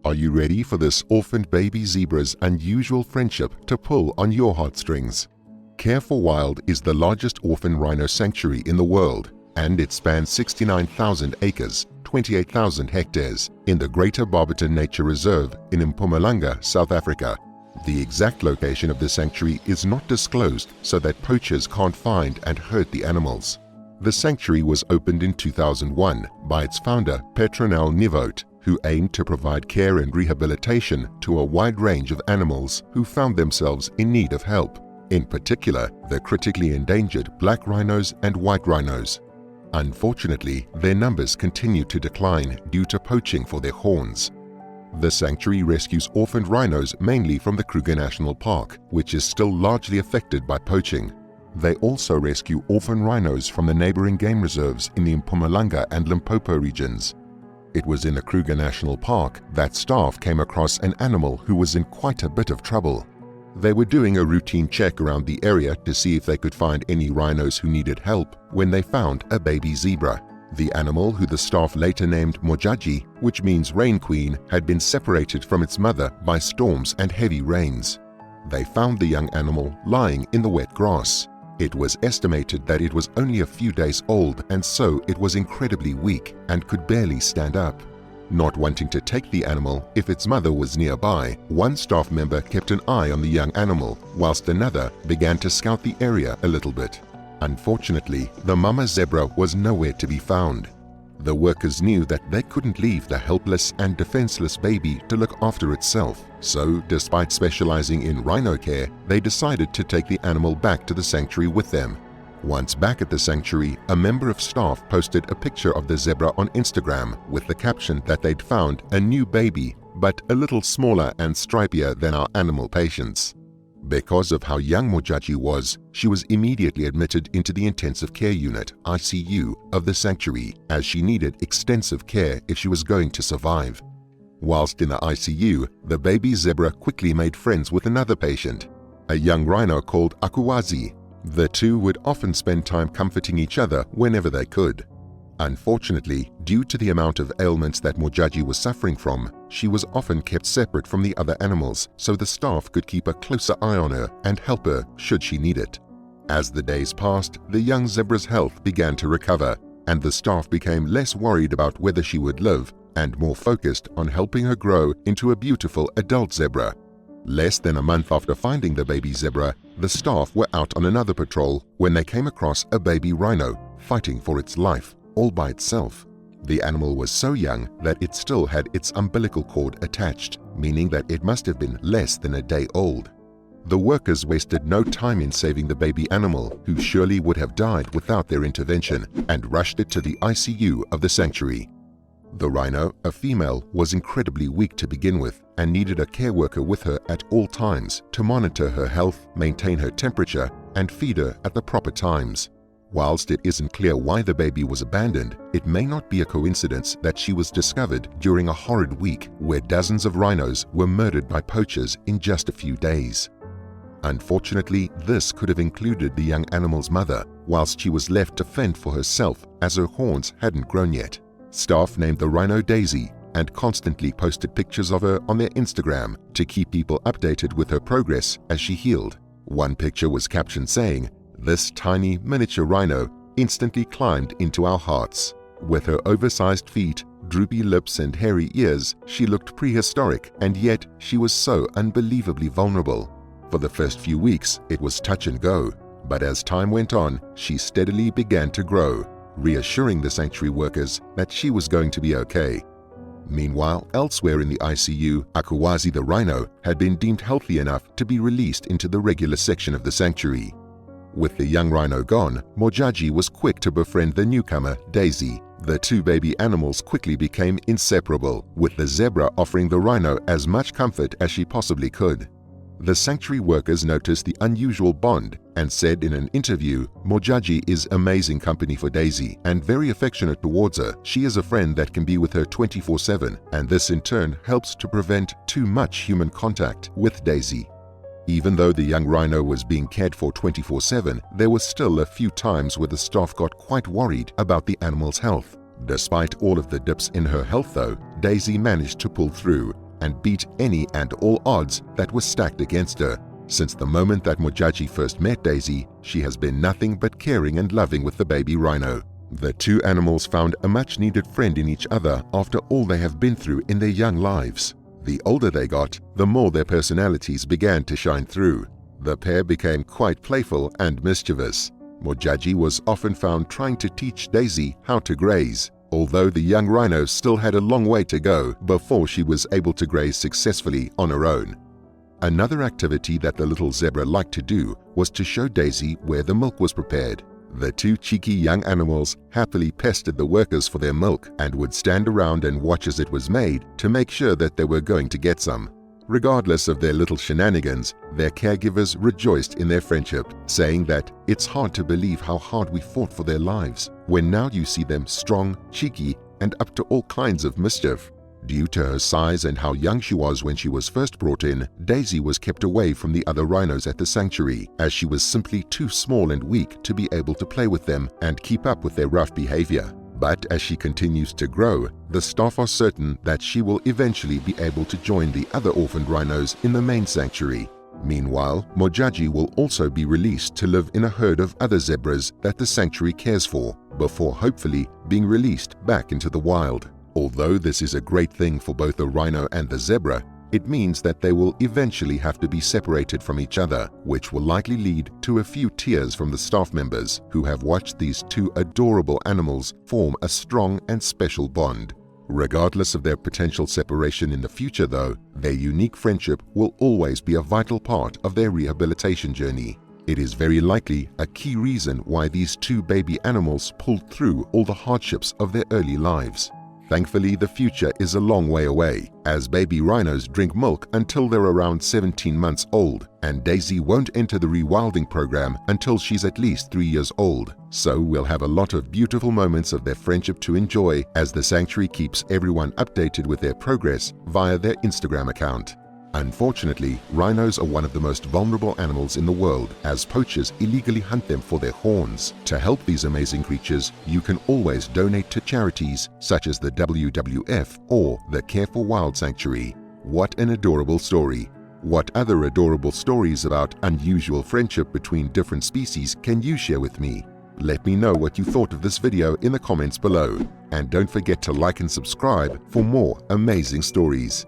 Are you ready for this orphaned baby zebra's unusual friendship to pull on your heartstrings? Care for Wild is the largest orphan rhino sanctuary in the world, and it spans 69,000 acres, 28,000 hectares, in the Greater Barberton Nature Reserve in Mpumalanga, South Africa. The exact location of the sanctuary is not disclosed so that poachers can't find and hurt the animals. The sanctuary was opened in 2001 by its founder Petronel Nieuwoud, who aimed to provide care and rehabilitation to a wide range of animals who found themselves in need of help, in particular the critically endangered black rhinos and white rhinos. Unfortunately, their numbers continue to decline due to poaching for their horns. The sanctuary rescues orphaned rhinos mainly from the Kruger National Park, which is still largely affected by poaching. They also rescue orphan rhinos from the neighboring game reserves in the Mpumalanga and Limpopo regions. It was in the Kruger National Park that staff came across an animal who was in quite a bit of trouble. They were doing a routine check around the area to see if they could find any rhinos who needed help when they found a baby zebra. The animal, who the staff later named Mojaji, which means Rain Queen, had been separated from its mother by storms and heavy rains. They found the young animal lying in the wet grass. It was estimated that it was only a few days old, and so it was incredibly weak and could barely stand up. Not wanting to take the animal if its mother was nearby, one staff member kept an eye on the young animal, whilst another began to scout the area a little bit. Unfortunately, the mama zebra was nowhere to be found. The workers knew that they couldn't leave the helpless and defenseless baby to look after itself, so despite specializing in rhino care, they decided to take the animal back to the sanctuary with them. Once back at the sanctuary, a member of staff posted a picture of the zebra on Instagram with the caption that they'd found a new baby, but a little smaller and stripier than our animal patients. Because of how young Mojaji was, she was immediately admitted into the intensive care unit (ICU) of the sanctuary, as she needed extensive care if she was going to survive. Whilst in the ICU, the baby zebra quickly made friends with another patient, a young rhino called Akuwazi. The two would often spend time comforting each other whenever they could. Unfortunately, due to the amount of ailments that Mojaji was suffering from, she was often kept separate from the other animals so the staff could keep a closer eye on her and help her should she need it. As the days passed, the young zebra's health began to recover, and the staff became less worried about whether she would live and more focused on helping her grow into a beautiful adult zebra. Less than a month after finding the baby zebra, the staff were out on another patrol when they came across a baby rhino fighting for its life, all by itself. The animal was so young that it still had its umbilical cord attached, meaning that it must have been less than a day old. The workers wasted no time in saving the baby animal, who surely would have died without their intervention, and rushed it to the ICU of the sanctuary. The rhino, a female, was incredibly weak to begin with and needed a care worker with her at all times to monitor her health, maintain her temperature, and feed her at the proper times. Whilst it isn't clear why the baby was abandoned, it may not be a coincidence that she was discovered during a horrid week where dozens of rhinos were murdered by poachers in just a few days. Unfortunately, this could have included the young animal's mother, whilst she was left to fend for herself as her horns hadn't grown yet. Staff named the rhino Daisy and constantly posted pictures of her on their Instagram to keep people updated with her progress as she healed. One picture was captioned saying, "This tiny miniature rhino instantly climbed into our hearts. With her oversized feet, droopy lips and hairy ears, she looked prehistoric, and yet she was so unbelievably vulnerable. For the first few weeks, it was touch and go, but as time went on, she steadily began to grow, reassuring the sanctuary workers that she was going to be okay." Meanwhile, elsewhere in the ICU, Akuwazi the rhino had been deemed healthy enough to be released into the regular section of the sanctuary. With the young rhino gone, Mojaji was quick to befriend the newcomer, Daisy. The two baby animals quickly became inseparable, with the zebra offering the rhino as much comfort as she possibly could. The sanctuary workers noticed the unusual bond and said in an interview, "Mojaji is amazing company for Daisy and very affectionate towards her. She is a friend that can be with her 24/7, and this in turn helps to prevent too much human contact with Daisy." Even though the young rhino was being cared for 24/7, there were still a few times where the staff got quite worried about the animal's health. Despite all of the dips in her health though, Daisy managed to pull through, and beat any and all odds that were stacked against her. Since the moment that Mojaji first met Daisy, she has been nothing but caring and loving with the baby rhino. The two animals found a much-needed friend in each other after all they have been through in their young lives. The older they got, the more their personalities began to shine through. The pair became quite playful and mischievous. Mojaji was often found trying to teach Daisy how to graze, although the young rhino still had a long way to go before she was able to graze successfully on her own. Another activity that the little zebra liked to do was to show Daisy where the milk was prepared. The two cheeky young animals happily pestered the workers for their milk and would stand around and watch as it was made to make sure that they were going to get some. Regardless of their little shenanigans, their caregivers rejoiced in their friendship, saying that it's hard to believe how hard we fought for their lives, when now you see them strong, cheeky, and up to all kinds of mischief. Due to her size and how young she was when she was first brought in, Daisy was kept away from the other rhinos at the sanctuary, as she was simply too small and weak to be able to play with them and keep up with their rough behavior. But as she continues to grow, the staff are certain that she will eventually be able to join the other orphaned rhinos in the main sanctuary. Meanwhile, Mojaji will also be released to live in a herd of other zebras that the sanctuary cares for, before hopefully being released back into the wild. Although this is a great thing for both the rhino and the zebra, it means that they will eventually have to be separated from each other, which will likely lead to a few tears from the staff members who have watched these two adorable animals form a strong and special bond. Regardless of their potential separation in the future though, their unique friendship will always be a vital part of their rehabilitation journey. It is very likely a key reason why these two baby animals pulled through all the hardships of their early lives. Thankfully, the future is a long way away, as baby rhinos drink milk until they're around 17 months old, and Daisy won't enter the rewilding program until she's at least 3 years old. So we'll have a lot of beautiful moments of their friendship to enjoy as the sanctuary keeps everyone updated with their progress via their Instagram account. Unfortunately, rhinos are one of the most vulnerable animals in the world, as poachers illegally hunt them for their horns. To help these amazing creatures, you can always donate to charities such as the WWF or the Care for Wild Sanctuary. What an adorable story! What other adorable stories about unusual friendship between different species can you share with me? Let me know what you thought of this video in the comments below. And don't forget to like and subscribe for more amazing stories.